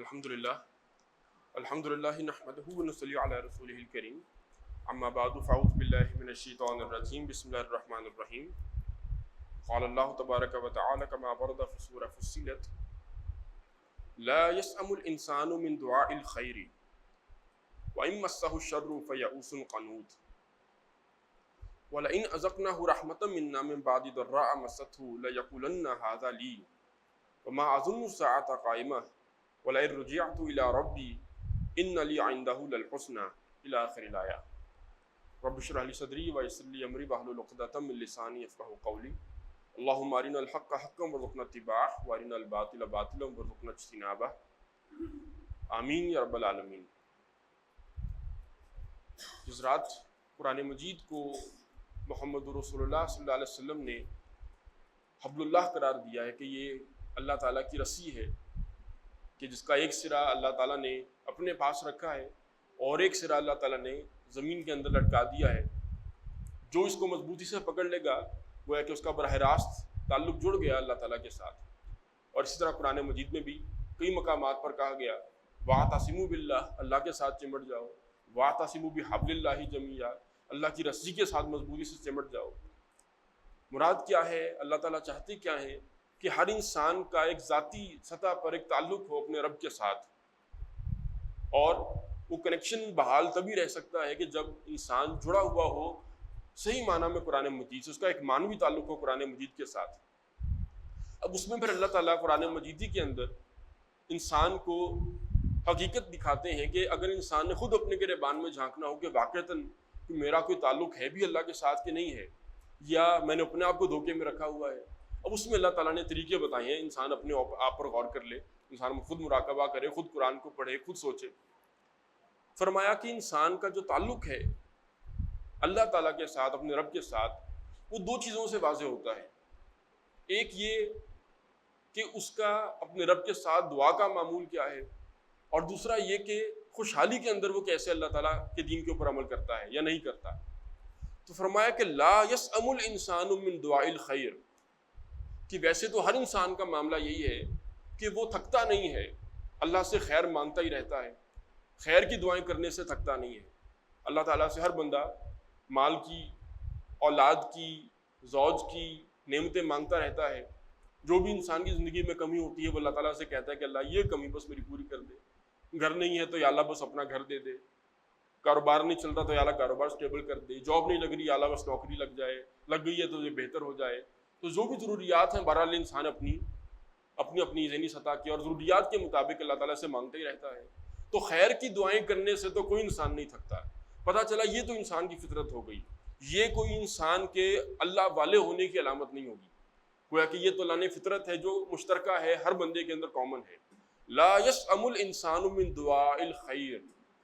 الحمدللہ نحمدہ ونصلی علی رسولہ الکریم اما بعد فاعوذ باللہ من الشیطان الرجیم بسم اللہ الرحمن الرحیم قال اللہ تبارک و تعالی کما ورد فی سورہ فصلت لا يسأم الانسان من دعاء الخیر وإن مسہ الشر فیئوس قنوط ولئن أذقناه رحمة منا من بعد ضراء مسته ليقولن هذا لي وما أظن الساعة قائمة وَلَئِن رُجِعْتُ إِلَىٰ رَبِّي إِنَّ لِي عِندَهُ لَلْحُسْنَىٰ إِلَىٰ آخِرِ الْآيَةِ رَبِّ اشْرَحْ لِي صَدْرِي وَيَسِّرْ لِي أَمْرِي وَاحْلُلْ عُقْدَةً مِّن لِّسَانِي يَفْقَهُوا قَوْلِي اللهم أرنا الحق حقا وارزقنا اتباعه وأرنا الباطل باطلا وارزقنا اجتنابه آمین یا رب العالمین۔ جس رات قرآن مجید کو محمد رسول اللہ صلی اللہ علیہ وسلم نے حبل اللہ قرار دیا ہے کہ یہ اللہ تعالیٰ کی رسی ہے کہ جس کا ایک سرا اللہ تعالیٰ نے اپنے پاس رکھا ہے اور ایک سرا اللہ تعالیٰ نے زمین کے اندر لٹکا دیا ہے، جو اس کو مضبوطی سے پکڑ لے گا گویا کہ اس کا براہ راست تعلق جڑ گیا اللہ تعالیٰ کے ساتھ۔ اور اسی طرح قرآن مجید میں بھی کئی مقامات پر کہا گیا وَاعْتَصِمُوا بِاللَّهِ، اللہ کے ساتھ چمٹ جاؤ، وَاعْتَصِمُوا بِحَبْلِ اللَّهِ جَمِيعًا، اللہ کی رسی کے ساتھ مضبوطی سے چمٹ جاؤ۔ مراد کیا ہے؟ اللہ تعالیٰ چاہتے کیا ہیں کہ ہر انسان کا ایک ذاتی سطح پر ایک تعلق ہو اپنے رب کے ساتھ، اور وہ کنیکشن بحال تبھی رہ سکتا ہے کہ جب انسان جڑا ہوا ہو صحیح معنی میں قرآن مجید سے، اس کا ایک معنوی تعلق ہو قرآن مجید کے ساتھ۔ اب اس میں پھر اللہ تعالیٰ قرآن مجیدی کے اندر انسان کو حقیقت دکھاتے ہیں کہ اگر انسان نے خود اپنے گریبان میں جھانکنا ہو کہ واقعتاً میرا کوئی تعلق ہے بھی اللہ کے ساتھ کہ نہیں ہے، یا میں نے اپنے آپ کو دھوکے میں رکھا ہوا ہے، اب اس میں اللہ تعالیٰ نے طریقے بتائے ہیں انسان اپنے آپ پر غور کر لے، انسان خود مراقبہ کرے، خود قرآن کو پڑھے، خود سوچے۔ فرمایا کہ انسان کا جو تعلق ہے اللہ تعالیٰ کے ساتھ، اپنے رب کے ساتھ، وہ دو چیزوں سے واضح ہوتا ہے۔ ایک یہ کہ اس کا اپنے رب کے ساتھ دعا کا معمول کیا ہے، اور دوسرا یہ کہ خوشحالی کے اندر وہ کیسے اللہ تعالیٰ کے دین کے اوپر عمل کرتا ہے یا نہیں کرتا۔ تو فرمایا کہ لا یسأم الانسان من دعاء الخیر، کہ ویسے تو ہر انسان کا معاملہ یہی ہے کہ وہ تھکتا نہیں ہے، اللہ سے خیر مانگتا ہی رہتا ہے، خیر کی دعائیں کرنے سے تھکتا نہیں ہے۔ اللہ تعالیٰ سے ہر بندہ مال کی، اولاد کی، زوج کی نعمتیں مانگتا رہتا ہے۔ جو بھی انسان کی زندگی میں کمی ہوتی ہے وہ اللہ تعالیٰ سے کہتا ہے کہ اللہ یہ کمی بس میری پوری کر دے۔ گھر نہیں ہے تو یا اللہ بس اپنا گھر دے دے، کاروبار نہیں چل رہا تو یا اللہ کاروبار سٹیبل کر دے، جاب نہیں لگ رہی یا اللہ بس نوکری لگ جائے، لگ گئی ہے تو یہ بہتر ہو جائے۔ تو جو بھی ضروریات ہیں بہرحال انسان اپنی ذہنی سطح کی اور ضروریات کے مطابق اللہ تعالیٰ سے مانگتا ہی رہتا ہے۔ تو خیر کی دعائیں کرنے سے تو کوئی انسان نہیں تھکتا۔ پتہ چلا یہ تو انسان کی فطرت ہو گئی، یہ کوئی انسان کے اللہ والے ہونے کی علامت نہیں ہوگی، گویا کہ یہ تو اللہ نے فطرت ہے جو مشترکہ ہے، ہر بندے کے اندر کامن ہے۔ لا یسأم الانسان من دعاء الخیر،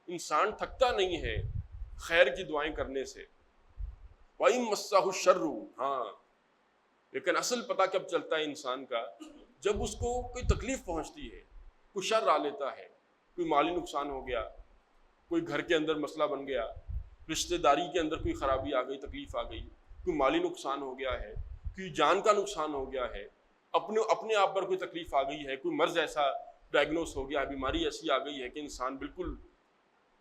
انسان تھکتا نہیں ہے خیر کی دعائیں کرنے سے۔ وَإِن مَسَّهُ الشَّرُّ، ہاں لیکن اصل پتہ کب چلتا ہے انسان کا؟ جب اس کو کوئی تکلیف پہنچتی ہے، کوئی شر آ لیتا ہے، کوئی مالی نقصان ہو گیا، کوئی گھر کے اندر مسئلہ بن گیا، رشتہ داری کے اندر کوئی خرابی آ گئی، تکلیف آ گئی، کوئی مالی نقصان ہو گیا ہے، کوئی جان کا نقصان ہو گیا ہے، اپنے آپ پر کوئی تکلیف آ گئی ہے، کوئی مرض ایسا ڈائگنوس ہو گیا ہے، بیماری ایسی آ گئی ہے کہ انسان بالکل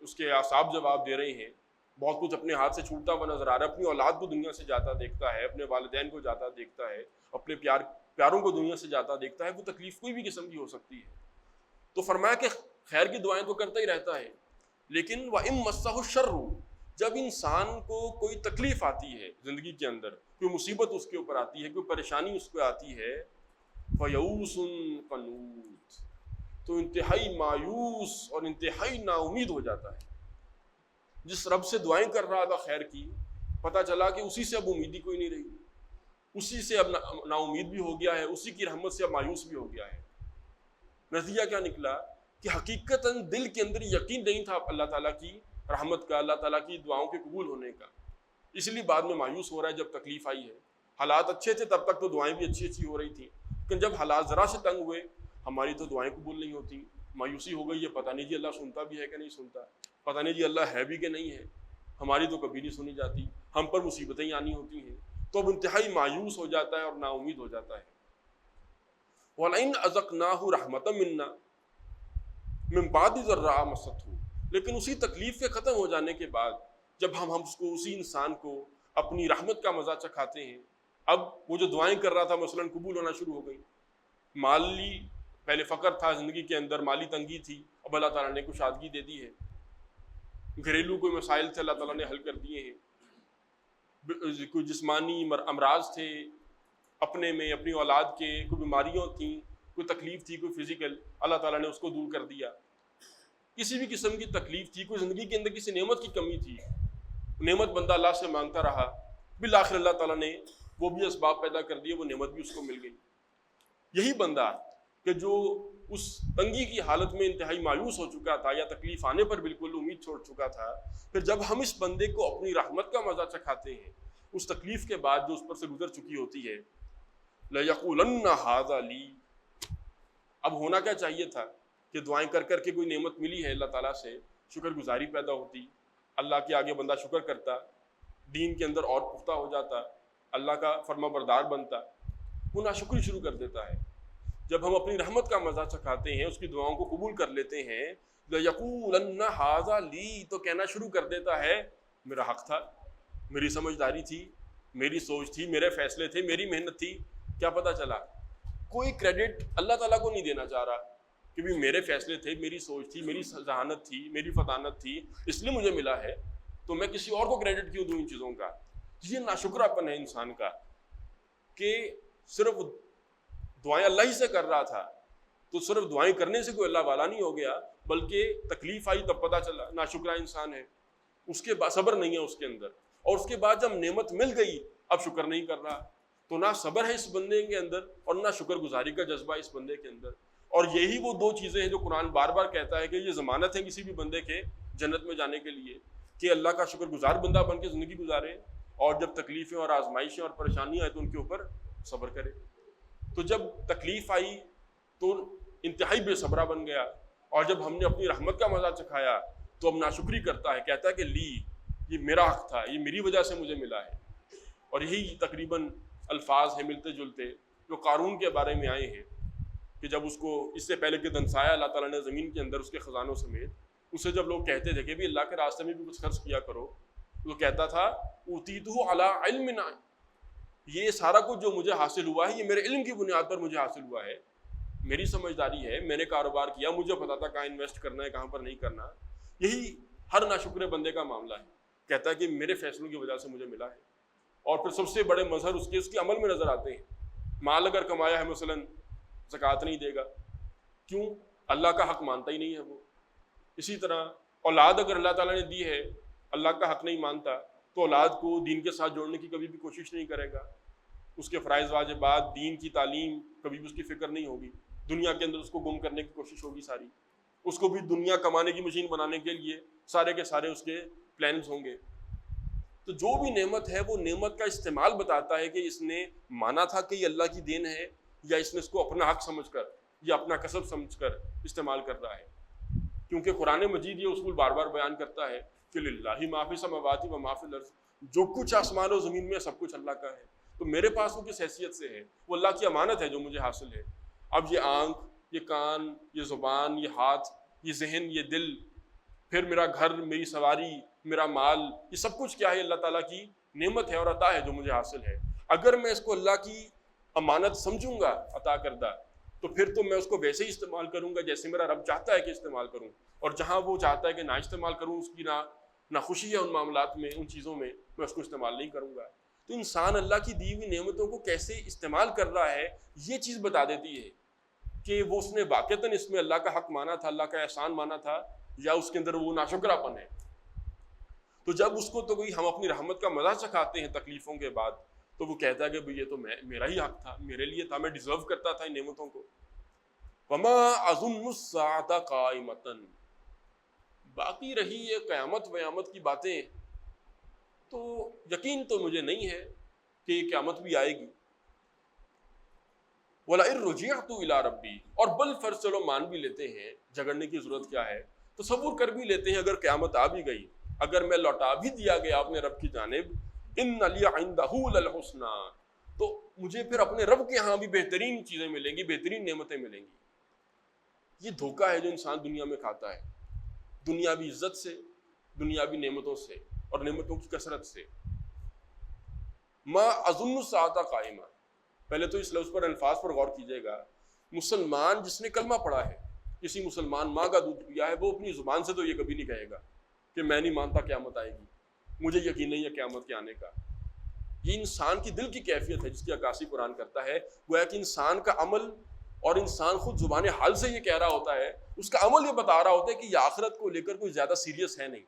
اس کے اعصاب جواب دے رہے ہیں، بہت کچھ اپنے ہاتھ سے چھوٹتا ہوا نظر آ رہا ہے، اپنی اولاد کو دنیا سے جاتا دیکھتا ہے، اپنے والدین کو جاتا دیکھتا ہے، اپنے پیاروں کو دنیا سے جاتا دیکھتا ہے، وہ تکلیف کوئی بھی قسم کی ہو سکتی ہے۔ تو فرمایا کہ خیر کی دعائیں تو کرتا ہی رہتا ہے، لیکن وَإِن مَسَّهُ الشَّرُّ، جب انسان کو کوئی تکلیف آتی ہے زندگی کے اندر، کوئی مصیبت اس کے اوپر آتی ہے، کوئی پریشانی اس کو آتی ہے، فَيَئُوسٌ قَنُوطٌ، تو انتہائی مایوس اور انتہائی نا امید ہو جاتا ہے۔ جس رب سے دعائیں کر رہا تھا خیر کی، پتہ چلا کہ اسی سے اب امیدی کوئی نہیں رہی، اسی سے اب نا امید بھی ہو گیا ہے، اسی کی رحمت سے اب مایوس بھی ہو گیا ہے۔ نتیجہ کیا نکلا کہ حقیقتاً دل کے اندر یقین نہیں تھا اللہ تعالیٰ کی رحمت کا، اللہ تعالیٰ کی دعاؤں کے قبول ہونے کا، اس لیے بعد میں مایوس ہو رہا ہے جب تکلیف آئی ہے۔ حالات اچھے تھے تب تک تو دعائیں بھی اچھی ہو رہی تھیں، لیکن جب حالات ذرا سے تنگ ہوئے ہماری تو دعائیں قبول نہیں ہوتی، مایوسی ہو گئی ہے، پتہ نہیں جی اللہ سنتا بھی ہے کہ نہیں سنتا، پتہ نہیں جی اللہ ہے بھی کہ نہیں ہے، ہماری تو کبھی نہیں سنی جاتی، ہم پر مصیبتیں آنی ہوتی ہیں، تو اب انتہائی مایوس ہو جاتا ہے اور نا امید ہو جاتا ہے۔ وَلَئِنْ أَذَقْنَاهُ رَحْمَةً مِنَّا، من بعد ذرا مست ہو، لیکن اسی تکلیف کے ختم ہو جانے کے بعد جب ہم اس کو اسی انسان کو اپنی رحمت کا مزہ چکھاتے ہیں، اب وہ جو دعائیں کر رہا تھا مثلاً قبول ہونا شروع ہو گئی. مالی پہلے فقر تھا زندگی کے اندر، مالی تنگی تھی، اب اللہ تعالیٰ نے کشادگی دے دی ہے. گھریلو کوئی مسائل تھے اللہ تعالیٰ نے حل کر دیے ہیں. کوئی جسمانی امراض تھے اپنے میں، اپنی اولاد کے، کوئی بیماریاں تھیں، کوئی تکلیف تھی، کوئی فزیکل، اللہ تعالیٰ نے اس کو دور کر دیا. کسی بھی قسم کی تکلیف تھی، کوئی زندگی کے اندر کسی نعمت کی کمی تھی، نعمت بندہ اللہ سے مانگتا رہا، بالآخر اللہ تعالیٰ نے وہ بھی اسباب پیدا کر دیے، وہ نعمت بھی اس کو مل گئی. یہی بندہ کہ جو اس تنگی کی حالت میں انتہائی مایوس ہو چکا تھا یا تکلیف آنے پر بالکل امید چھوڑ چکا تھا، پھر جب ہم اس بندے کو اپنی رحمت کا مزہ چکھاتے ہیں اس تکلیف کے بعد جو اس پر سے گزر چکی ہوتی ہے، لَيَقُولَنَّ هَذَا لِي، اب ہونا کیا چاہیے تھا کہ دعائیں کر کر کے کوئی نعمت ملی ہے اللہ تعالیٰ سے، شکر گزاری پیدا ہوتی، اللہ کے آگے بندہ شکر کرتا، دین کے اندر اور پختہ ہو جاتا، اللہ کا فرما بردار بنتا. وہ ناشکری شروع کر دیتا ہے. جب ہم اپنی رحمت کا مزہ چکھاتے ہیں، اس کی دعاؤں کو قبول کر لیتے ہیں، لَيَقُولَنَّ هَذَا لِي، تو کہنا شروع کر دیتا ہے میرا حق تھا، میری سمجھداری تھی، میری سوچ تھی، میرے فیصلے تھے، میری محنت تھی. کیا پتہ چلا کوئی کریڈٹ اللہ تعالیٰ کو نہیں دینا چاہ رہا کہ بھی میرے فیصلے تھے، میری سوچ تھی، میری ذہانت تھی، میری فطانت تھی، اس لیے مجھے ملا ہے، تو میں کسی اور کو کریڈٹ کیوں دوں ان چیزوں کا. یہ ناشکراپن ہے انسان کا کہ صرف دعائیں اللہ ہی سے کر رہا تھا تو صرف دعائیں کرنے سے کوئی اللہ والا نہیں ہو گیا، بلکہ تکلیف آئی تب پتہ چلا ناشکرا انسان ہے. اس کے بعد صبر نہیں ہے اس کے اندر، اور اس کے بعد جب نعمت مل گئی اب شکر نہیں کر رہا. تو نہ صبر ہے اس بندے کے اندر اور نہ شکر گزاری کا جذبہ اس بندے کے اندر. اور یہی وہ دو چیزیں ہیں جو قرآن بار بار کہتا ہے کہ یہ ضمانت ہے کسی بھی بندے کے جنت میں جانے کے لیے کہ اللہ کا شکر گزار بندہ بن کے زندگی گزارے، اور جب تکلیفیں اور آزمائشیں اور پریشانیاں آئیں تو ان کے اوپر صبر کرے. تو جب تکلیف آئی تو انتہائی بے صبرا بن گیا، اور جب ہم نے اپنی رحمت کا مزہ چکھایا تو اب ناشکری کرتا ہے، کہتا ہے کہ لی، یہ میرا حق تھا، یہ میری وجہ سے مجھے ملا ہے. اور یہی تقریباً الفاظ ہیں ملتے جلتے جو قارون کے بارے میں آئے ہیں کہ جب اس کو اس سے پہلے کہ دنسایا اللہ تعالیٰ نے زمین کے اندر اس کے خزانوں سمیت، اسے جب لوگ کہتے تھے کہ بھی اللہ کے راستے میں بھی کچھ خرچ کیا کرو، وہ کہتا تھا اوتیتہ علی علم، یہ سارا کچھ جو مجھے حاصل ہوا ہے یہ میرے علم کی بنیاد پر مجھے حاصل ہوا ہے، میری سمجھداری ہے، میں نے کاروبار کیا، مجھے پتا تھا کہاں انویسٹ کرنا ہے کہاں پر نہیں کرنا. یہی ہر ناشکر بندے کا معاملہ ہے، کہتا ہے کہ میرے فیصلوں کی وجہ سے مجھے ملا ہے. اور پھر سب سے بڑے مظہر اس کے عمل میں نظر آتے ہیں. مال اگر کمایا ہے مثلاً زکوٰۃ نہیں دے گا، کیوں؟ اللہ کا حق مانتا ہی نہیں ہے وہ. اسی طرح اولاد اگر اللہ تعالیٰ نے دی ہے، اللہ کا حق نہیں مانتا تو اولاد کو دین کے ساتھ جوڑنے کی کبھی بھی کوشش نہیں کرے گا، اس کے فرائض واجبات، دین کی تعلیم کبھی بھی اس کی فکر نہیں ہوگی. دنیا کے اندر اس کو گم کرنے کی کوشش ہوگی ساری، اس کو بھی دنیا کمانے کی مشین بنانے کے لیے سارے کے سارے اس کے پلانز ہوں گے. تو جو بھی نعمت ہے وہ نعمت کا استعمال بتاتا ہے کہ اس نے مانا تھا کہ یہ اللہ کی دین ہے، یا اس نے اس کو اپنا حق سمجھ کر یا اپنا کسب سمجھ کر استعمال کر رہا ہے. کیونکہ قرآن مجید یہ اصول بار بار بیان کرتا ہے کہ للہ ما فی السماوات و ما فی الارض، جو کچھ آسمان و زمین میں سب کچھ اللہ کا ہے. تو میرے پاس وہ کس حیثیت سے ہے؟ وہ اللہ کی امانت ہے جو مجھے حاصل ہے. اب یہ آنکھ، یہ کان، یہ زبان، یہ ہاتھ، یہ ذہن، یہ دل، پھر میرا گھر، میری سواری، میرا مال، یہ سب کچھ کیا ہے؟ اللہ تعالیٰ کی نعمت ہے اور عطا ہے جو مجھے حاصل ہے. اگر میں اس کو اللہ کی امانت سمجھوں گا عطا کردہ، تو پھر تو میں اس کو ویسے ہی استعمال کروں گا جیسے میرا رب چاہتا ہے کہ استعمال کروں، اور جہاں وہ چاہتا ہے کہ نہ استعمال کروں، اس کی نہ خوشی ہے ان معاملات میں، ان چیزوں میں اس کو استعمال نہیں کروں گا. تو انسان اللہ کی دی ہوئی نعمتوں کو کیسے استعمال کر رہا ہے یہ چیز بتا دیتی ہے کہ وہ اس نے واقعتاً اس میں اللہ کا حق مانا تھا، اللہ کا احسان مانا تھا، یا اس کے اندر وہ ناشکراپن ہے. تو جب اس کو تو کوئی ہم اپنی رحمت کا مزہ چکھاتے ہیں تکلیفوں کے بعد، تو وہ کہتا ہے کہ بھئی یہ تو میرا ہی حق تھا، میرے لیے تھا، میں ڈیزرو کرتا تھا ان نعمتوں کو. وما اظن الساعۃ قائمۃ، باقی رہی یہ قیامت ویامت کی باتیں، تو یقین تو مجھے نہیں ہے کہ یہ قیامت بھی آئے گی. وَلَئِن رُجِعْتُ إِلَىٰ رَبِّي، اور بل فرض چلو مان بھی لیتے ہیں، جھگڑنے کی ضرورت کیا ہے، تصور کر بھی لیتے ہیں اگر قیامت آ بھی گئی، اگر میں لوٹا بھی دیا گیا اپنے رب کی جانب، إِنَّ لِي عِندَهُ لَلْحُسْنَىٰ، تو مجھے پھر اپنے رب کے ہاں بھی بہترین چیزیں ملیں گی، بہترین نعمتیں ملیں گی. یہ دھوکہ ہے جو انسان دنیا میں کھاتا ہے، دنیاوی عزت سے، دنیاوی نعمتوں سے اور نعمتوں کی کثرت سے۔ ما اظن الساعۃ قائمہ، پہلے تو اس لفظ پر، الفاظ پر غور کیجیے گا۔ مسلمان جس نے کلمہ پڑھا ہے، کسی مسلمان ماں کا دودھ پیا ہے، وہ اپنی زبان سے تو یہ کبھی نہیں کہے گا کہ میں نہیں مانتا قیامت آئے گی، مجھے یقین نہیں ہے قیامت کے آنے کا۔ یہ انسان کی دل کی کیفیت ہے جس کی عکاسی قرآن کرتا ہے۔ گویا کہ انسان کا عمل، اور انسان خود زبان حال سے یہ کہہ رہا ہوتا ہے، اس کا عمل یہ بتا رہا ہوتا ہے کہ یہ آخرت کو لے کر کوئی زیادہ سیریس ہے نہیں۔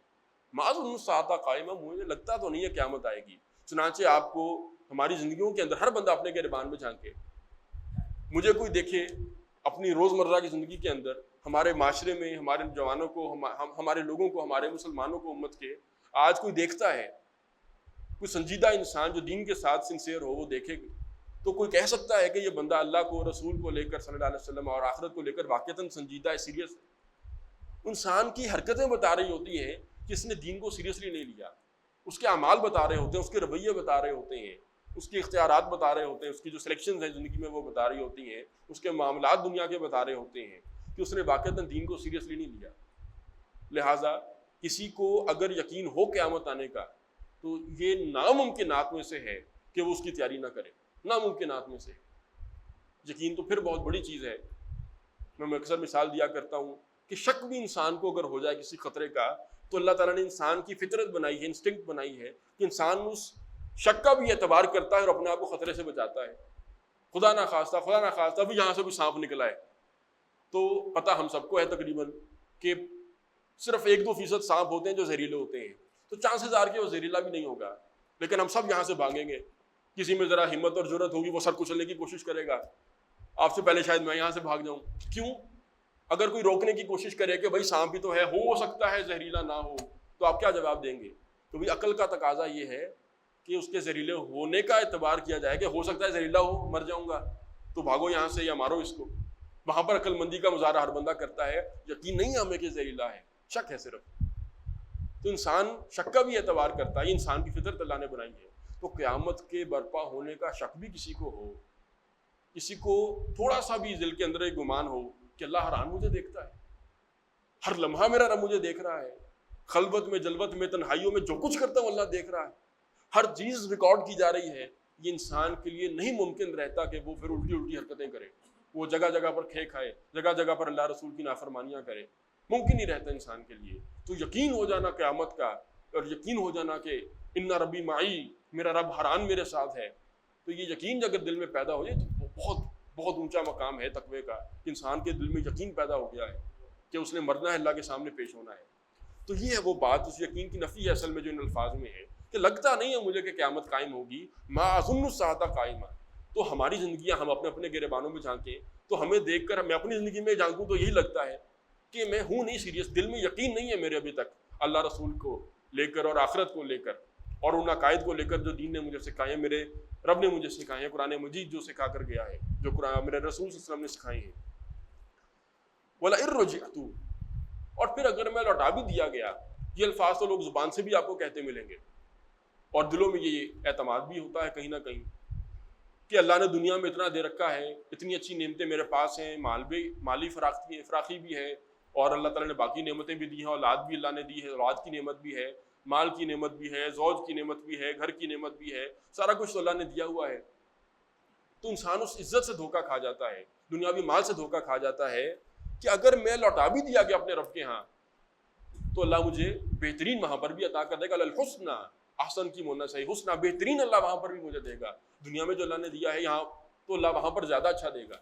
معاذ الساعۃ قائمہ، مجھے لگتا تو نہیں ہے قیامت آئے گی۔ چنانچہ آپ کو ہماری زندگیوں کے اندر ہر بندہ اپنے گریبان میں جھانکے، مجھے کوئی دیکھے اپنی روزمرہ کی زندگی کے اندر، ہمارے معاشرے میں ہمارے جوانوں کو، ہمارے لوگوں کو، ہمارے مسلمانوں کو، امت کے، آج کوئی دیکھتا ہے، کوئی سنجیدہ انسان جو دین کے ساتھ سنسیئر ہو، وہ دیکھے تو کوئی کہہ سکتا ہے کہ یہ بندہ اللہ کو، رسول کو لے کر صلی اللہ علیہ وسلم اور آخرت کو لے کر واقعتاً سنجیدہ ہے، سیریس ہے؟ انسان کی حرکتیں بتا رہی ہوتی ہیں کہ اس نے دین کو سیریسلی نہیں لیا، اس کے اعمال بتا رہے ہوتے ہیں، اس کے رویے بتا رہے ہوتے ہیں، اس کے اختیارات بتا رہے ہوتے ہیں، اس کی جو سلیکشنز ہیں زندگی میں وہ بتا رہی ہوتی ہیں، اس کے معاملات دنیا کے بتا رہے ہوتے ہیں کہ اس نے واقعتاً دین کو سیریسلی نہیں لیا۔ لہٰذا کسی کو اگر یقین ہو قیامت آنے کا تو یہ ناممکنات میں سے ہے کہ وہ اس کی تیاری نہ کرے، ناممکنات میں سے۔ یقین تو پھر بہت بڑی چیز ہے۔ میں اکثر مثال دیا کرتا ہوں کہ شک بھی انسان کو اگر ہو جائے کسی خطرے کا، تو اللہ تعالیٰ نے انسان کی فطرت بنائی ہے، انسٹنکٹ بنائی ہے کہ انسان اس شک کا بھی اعتبار کرتا ہے اور اپنے آپ کو خطرے سے بچاتا ہے۔ خدا نہ خواستہ بھی یہاں سے بھی سانپ نکلا ہے، تو پتہ ہم سب کو ہے تقریباً کہ صرف 1-2% سانپ ہوتے ہیں جو زہریلے ہوتے ہیں، تو چانسز آر کے وہ زہریلا بھی نہیں ہوگا، لیکن ہم سب یہاں سے بھاگیں گے۔ کسی میں ذرا ہمت اور جرت ہوگی، وہ سر کچلنے کی کوشش کرے گا، آپ سے پہلے شاید میں یہاں سے بھاگ جاؤں۔ کیوں؟ اگر کوئی روکنے کی کوشش کرے کہ بھائی سانپ بھی تو ہے، ہو سکتا ہے زہریلا نہ ہو، تو آپ کیا جواب دیں گے؟ تو بھی عقل کا تقاضا یہ ہے کہ اس کے زہریلے ہونے کا اعتبار کیا جائے کہ ہو سکتا ہے زہریلا ہو، مر جاؤں گا، تو بھاگو یہاں سے یا مارو اس کو۔ وہاں پر عقل مندی کا مظاہرہ ہر بندہ کرتا ہے، یقین نہیں ہمیں کہ زہریلا ہے، شک ہے صرف۔ تو انسان شک کا بھی اعتبار کرتا ہے، یہ انسان کی فطرت اللہ نے بنائی ہے۔ تو قیامت کے برپا ہونے کا شک بھی کسی کو ہو، کسی کو تھوڑا سا بھی دل کے اندر ایک گمان ہو کہ اللہ ہر آن مجھے دیکھتا ہے، ہر لمحہ میرا رب مجھے دیکھ رہا ہے، خلوت میں، جلوت میں، تنہائیوں میں جو کچھ کرتا ہوں اللہ دیکھ رہا ہے، ہر چیز ریکارڈ کی جا رہی ہے، یہ انسان کے لیے نہیں ممکن رہتا کہ وہ پھر الٹی حرکتیں کرے، وہ جگہ جگہ پر کھے کھائے، جگہ جگہ پر اللہ رسول کی نافرمانیاں کرے، ممکن نہیں رہتا انسان کے لیے۔ تو یقین ہو جانا قیامت کا، اور یقین ہو جانا کہ ان ربی معی، میرا رب ہر آن میرے ساتھ ہے، تو یہ یقین اگر دل میں پیدا ہو جائے تو بہت بہت اونچا مقام ہے تقوی کا، کہ انسان کے دل میں یقین پیدا ہو گیا ہے کہ اس نے مرنا ہے، اللہ کے سامنے پیش ہونا ہے۔ تو یہ ہے وہ بات، اس یقین کی نفی ہے اصل میں جو ان الفاظ میں ہے کہ لگتا نہیں ہے مجھے کہ قیامت قائم ہوگی، ما اظن الساعۃ قائمہ۔ تو ہماری زندگیاں، ہم اپنے اپنے گریبانوں میں جھانکیں تو ہمیں دیکھ کر، میں اپنی زندگی میں جھانکوں تو یہی لگتا ہے کہ میں ہوں نہیں سیریس، دل میں یقین نہیں ہے میرے ابھی تک اللہ رسول کو لے کر اور آخرت کو لے کر اور ان عقائد کو لے کر جو دین نے مجھے سکھائے ہیں، میرے رب نے مجھے سکھائے ہیں، قرآن مجید جو سکھا کر گیا ہے، جو قرآن میرے رسول صلی اللہ علیہ وسلم نے سکھائے ہیں۔ وَلَئِن رُجِعْتُ، اور پھر اگر میں لوٹا بھی دیا گیا، یہ الفاظ تو لوگ زبان سے بھی آپ کو کہتے ملیں گے، اور دلوں میں یہ اعتماد بھی ہوتا ہے کہیں نہ کہیں کہ اللہ نے دنیا میں اتنا دے رکھا ہے، اتنی اچھی نعمتیں میرے پاس ہیں، مالی فراخی بھی ہے، اور اللہ تعالیٰ نے باقی نعمتیں بھی دی ہیں، اولاد بھی اللہ نے دی ہے، اولاد کی نعمت بھی ہے، مال کی نعمت بھی ہے، زوج کی نعمت بھی ہے، گھر کی نعمت بھی ہے، سارا کچھ تو اللہ نے دیا ہوا ہے۔ تو انسان اس عزت سے دھوکہ کھا جاتا ہے، دنیاوی مال سے دھوکہ کھا جاتا ہے کہ اگر میں لوٹا بھی دیا گیا اپنے رب کے ہاں تو اللہ مجھے بہترین وہاں پر بھی عطا کر دے گا، الحسنہ، احسن کی موننا صحیح، حسنہ، بہترین اللہ وہاں پر بھی مجھے دے گا۔ دنیا میں جو اللہ نے دیا ہے یہاں تو اللہ وہاں پر زیادہ اچھا دے گا۔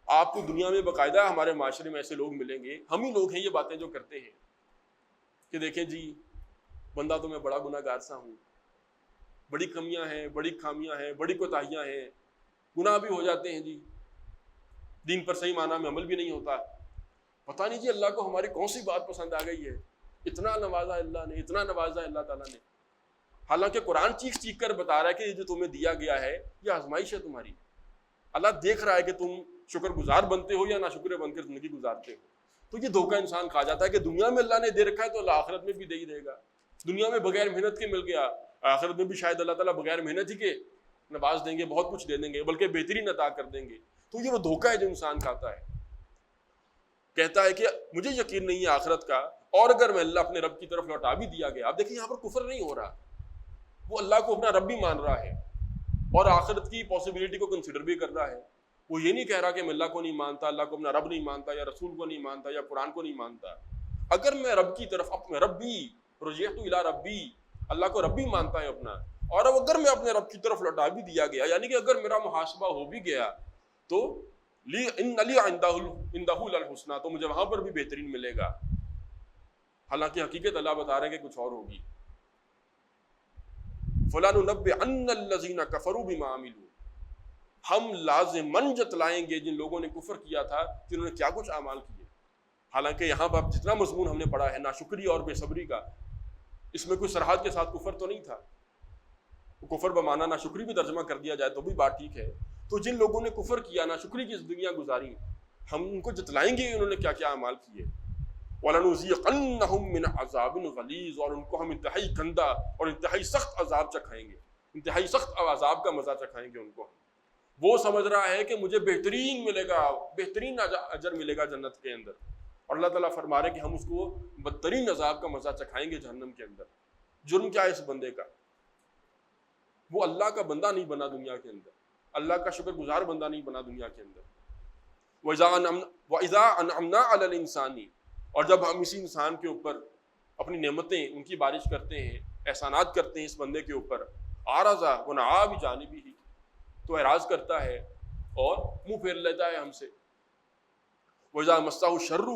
آپ کو دنیا میں باقاعدہ ہمارے معاشرے میں ایسے لوگ ملیں گے، ہم ہی لوگ ہیں یہ باتیں جو کرتے ہیں کہ دیکھیں جی بندہ تو میں بڑا گناہ گار سا ہوں، بڑی کمیاں ہیں، بڑی خامیاں ہیں، بڑی کوتاہیاں ہیں، گناہ بھی ہو جاتے ہیں جی، دین پر صحیح معنی میں عمل بھی نہیں ہوتا۔ پتہ نہیں جی اللہ کو ہماری کون سی بات پسند آ گئی ہے، اتنا نوازا اللہ نے، اتنا نوازا اللہ تعالیٰ نے، حالانکہ قرآن چیخ چیخ کر بتا رہا ہے کہ یہ جو تمہیں دیا گیا ہے یہ آزمائش ہے تمہاری۔ اللہ دیکھ رہا ہے کہ تم شکر گزار بنتے ہو یا ناشکر بن کر زندگی گزارتے ہو۔ تو یہ دھوکہ انسان کھا جاتا ہے کہ دنیا میں اللہ نے دے رکھا ہے تو اللہ آخرت میں بھی دے ہی دے گا، دنیا میں بغیر محنت کے مل گیا، آخرت میں بھی شاید اللہ تعالیٰ بغیر محنت ہی کے نواز دیں گے، بہت کچھ دے دیں گے، بلکہ بہترین عطا کر دیں گے۔ تو یہ وہ دھوکہ ہے جو انسان کھاتا ہے۔ کہتا ہے کہ مجھے یقین نہیں ہے آخرت کا، اور اگر میں اللہ اپنے رب کی طرف لوٹا بھی دیا گیا. آپ دیکھیں یہاں پر کفر نہیں ہو رہا، وہ اللہ کو اپنا رب بھی مان رہا ہے اور آخرت کی پاسبلٹی کو کنسیڈر بھی کر رہا ہے. وہ یہ نہیں کہہ رہا کہ میں اللہ کو نہیں مانتا، اللہ کو اپنا رب نہیں مانتا، یا رسول کو نہیں مانتا، یا قرآن کو نہیں مانتا. اگر میں رب کی طرف اپنے ربی رجعت الی ربی، اللہ کو ربی مانتا ہے اپنا، اور اب اگر میں اپنے رب کی طرف لوٹا بھی دیا گیا، یعنی کہ اگر میرا محاسبہ ہو بھی گیا تو ان لی عندہ الحسنی، تو مجھے وہاں پر بھی بہترین ملے گا. حالانکہ حقیقت اللہ بتا رہے ہیں کہ کچھ اور ہوگی. فَلَنُنَبِّئَنَّ الَّذِينَ كَفَرُوا بِمَا عَمِلُوا، ہم لازماً جتلائیں گے جن لوگوں نے کفر کیا تھا کہ انہوں نے کیا کچھ اعمال کیے. حالانکہ یہاں پر جتنا مضمون ہم نے پڑھا ہے ناشکری اور بے صبری کا، اس میں کوئی سرحد کے ساتھ کفر تو نہیں تھا. کفر بمانا ناشکری بھی ترجمہ کر دیا جائے تو بھی بات ٹھیک ہے. تو جن لوگوں نے کفر کیا، ناشکری کی زندگیاں گزاری، ہم ان کو جتلائیں گے انہوں نے کیا کیا اعمال کیے. وَلَنُذِيقَنَّهُم مِّنْ عَذَابٍ غَلِيظٍ، اور ان کو ہم انتہائی گندا اور انتہائی سخت عذاب چکھائیں گے، انتہائی سخت عذاب کا مزہ چکھائیں گے ان کو. وہ سمجھ رہا ہے کہ مجھے بہترین ملے گا، بہترین اجر ملے گا جنت کے اندر، اور اللہ تعالیٰ فرما رہے کہ ہم اس کو بدترین عذاب کا مزہ چکھائیں گے جہنم کے اندر. جرم کیا ہے اس بندے کا؟ وہ اللہ کا بندہ نہیں بنا دنیا کے اندر، اللہ کا شکر گزار بندہ نہیں بنا دنیا کے اندر. وَإِذَا أَنْعَمْنَا عَلَى الْإِنسَانِ، اور جب ہم اسی انسان کے اوپر اپنی نعمتیں، ان کی بارش کرتے ہیں، احسانات کرتے ہیں اس بندے کے اوپر، عَرَضَ وَنَأَىٰ بِجَانِبِهِ، تو اعراض کرتا ہے اور منہ پھیر لیتا ہے ہم سے. وَإِذَا مَسَّهُ الشَّرُّ،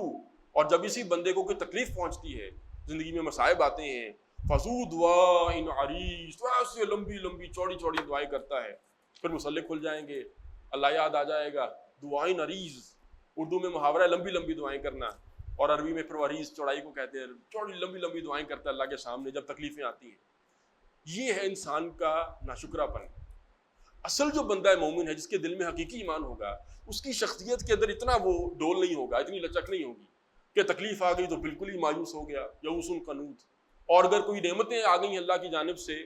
اور جب اسی بندے کو کوئی تکلیف پہنچتی ہے، زندگی میں مصائب آتے ہیں، فَذُو دُعَاءٍ عَرِيضٍ، تو ایسے لمبی لمبی چوڑی چوڑی دعائیں کرتا ہے. پھر مصلے کھل جائیں گے، اللہ یاد آ جائے گا. دعائیں عریض، اردو میں محاورہ ہے لمبی لمبی دعائیں کرنا، اور عربی میں پھر عریض چوڑائی کو کہتے ہیں. چوڑی لمبی لمبی دعائیں کرتا ہے اللہ کے سامنے جب تکلیفیں آتی ہیں. یہ ہے انسان کا ناشکرا پن. اصل جو بندہ مومن ہے، جس کے دل میں حقیقی ایمان ہوگا، اس کی شخصیت کے اندر اتنا وہ ڈول نہیں ہوگا، اتنی لچک نہیں ہوگی کہ تکلیف آ گئی تو بالکل ہی مایوس ہو گیا، یئوس قنوط. اور اگر کوئی نعمتیں آ گئی اللہ کی جانب سے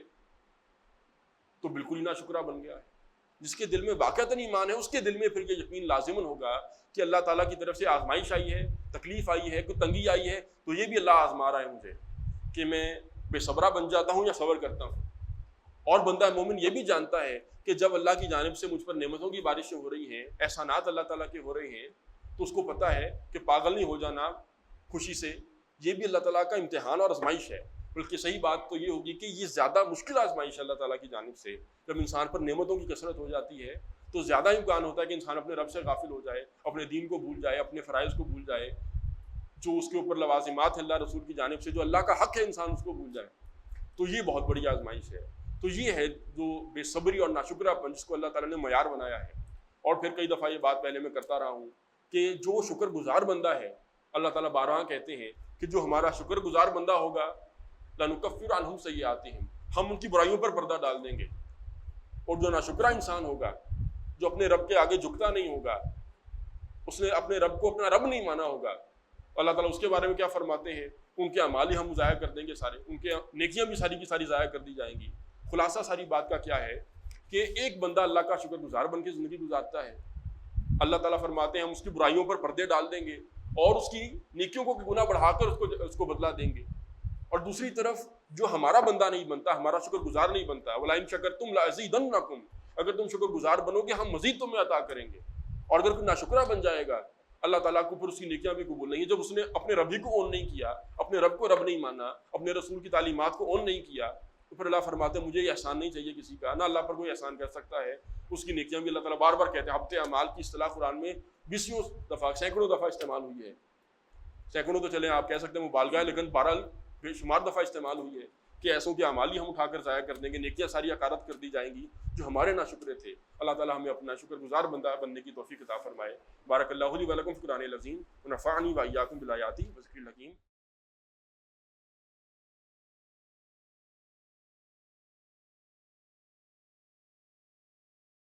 تو بالکل ہی ناشکرا بن گیا ہے. جس کے دل میں واقعتاً ایمان ہے، اس کے دل میں پھر یہ یقین لازماً ہوگا کہ اللہ تعالیٰ کی طرف سے آزمائش آئی ہے، تکلیف آئی ہے، کوئی تنگی آئی ہے، تو یہ بھی اللہ آزما رہا ہے مجھے کہ میں بے صبرا بن جاتا ہوں یا صبر کرتا ہوں. اور بندہ مومن یہ بھی جانتا ہے کہ جب اللہ کی جانب سے مجھ پر نعمتوں کی بارشیں ہو رہی ہیں، احسانات اللہ تعالیٰ کے ہو رہے ہیں، تو اس کو پتہ ہے کہ پاگل نہیں ہو جانا خوشی سے، یہ بھی اللہ تعالیٰ کا امتحان اور آزمائش ہے. بلکہ صحیح بات تو یہ ہوگی کہ یہ زیادہ مشکل آزمائش ہے اللہ تعالیٰ کی جانب سے. جب انسان پر نعمتوں کی کثرت ہو جاتی ہے تو زیادہ امکان ہوتا ہے کہ انسان اپنے رب سے غافل ہو جائے، اپنے دین کو بھول جائے، اپنے فرائض کو بھول جائے، جو اس کے اوپر لوازمات ہیں اللہ رسول کی جانب سے، جو اللہ کا حق ہے انسان اس کو بھول جائے. تو یہ بہت بڑی آزمائش ہے. تو یہ ہے جو بے صبری اور ناشکرا پن، جس کو اللہ تعالیٰ نے معیار بنایا ہے. اور پھر کئی دفعہ یہ بات پہلے میں کرتا رہا ہوں کہ جو شکر گزار بندہ ہے، اللہ تعالیٰ بارہا کہتے ہیں کہ جو ہمارا شکر گزار بندہ ہوگا، لَنُكَفِّرُ عَنْهُمْ سَيِّئَاتِهِمْ، ہم ان کی برائیوں پر پردہ ڈال دیں گے. اور جو ناشکرا انسان ہوگا، جو اپنے رب کے آگے جھکتا نہیں ہوگا، اس نے اپنے رب کو اپنا رب نہیں مانا ہوگا، اللہ تعالیٰ اس کے بارے میں کیا فرماتے ہیں؟ ان کے اعمال ہی ہم ضائع کر دیں گے سارے، ان کے نیکیاں بھی ساری کی ساری ضائع کر دی جائیں گی. خلاصہ ساری بات کا کیا ہے کہ ایک بندہ اللہ کا شکر گزار بن کے زندگی گزارتا ہے، اللہ تعالیٰ فرماتے ہیں ہم اس کی برائیوں پر پردے ڈال دیں گے اور اس کی نیکیوں کو گناہ بڑھا کر اس کو بدلا دیں گے. اور دوسری طرف جو ہمارا بندہ نہیں بنتا، ہمارا شکر گزار نہیں بنتا، وَلَئِن شَكَرْتُمْ لَأَزِيدَنَّكُمْ، اگر تم شکر گزار بنو گے ہم مزید تمہیں عطا کریں گے. اور اگر کوئی ناشکرا بن جائے گا، اللہ تعالیٰ کو پھر اس کی نیکیاں بھی قبول نہیں ہے. جب اس نے اپنے رب ہی کو اون نہیں کیا، اپنے رب کو رب نہیں مانا، اپنے رسول کی تعلیمات کو اون نہیں کیا، تو پھر اللہ فرماتے ہیں مجھے یہ احسان نہیں چاہیے کسی کا، نہ اللہ پر کوئی احسان کر سکتا ہے. اس کی نیکیاں بھی اللہ تعالیٰ بار بار کہتے ہیں. ہفتے اعمال کی اصطلاح قرآن میں 20 دفعہ، سینکڑوں دفعہ استعمال ہوئی ہے. سینکڑوں تو چلیں آپ کہہ سکتے ہیں مبالغہ ہے، لیکن بہرحال بے شمار دفعہ استعمال ہوئی ہے کہ ایسوں کے اعمال ہی ہم اٹھا کر ضائع کر دیں گے، نیکیاں ساری حقارت کر دی جائیں گی جو ہمارے ناشکرے تھے. اللہ تعالیٰ ہمیں اپنا شکر گزار بندہ بننے کی توفیق عطا فرمائے. بارک اللہ لی و لکم فی القرآن العظیم ونفعنی و ایاکم بالآیات و ذکر الحکیم.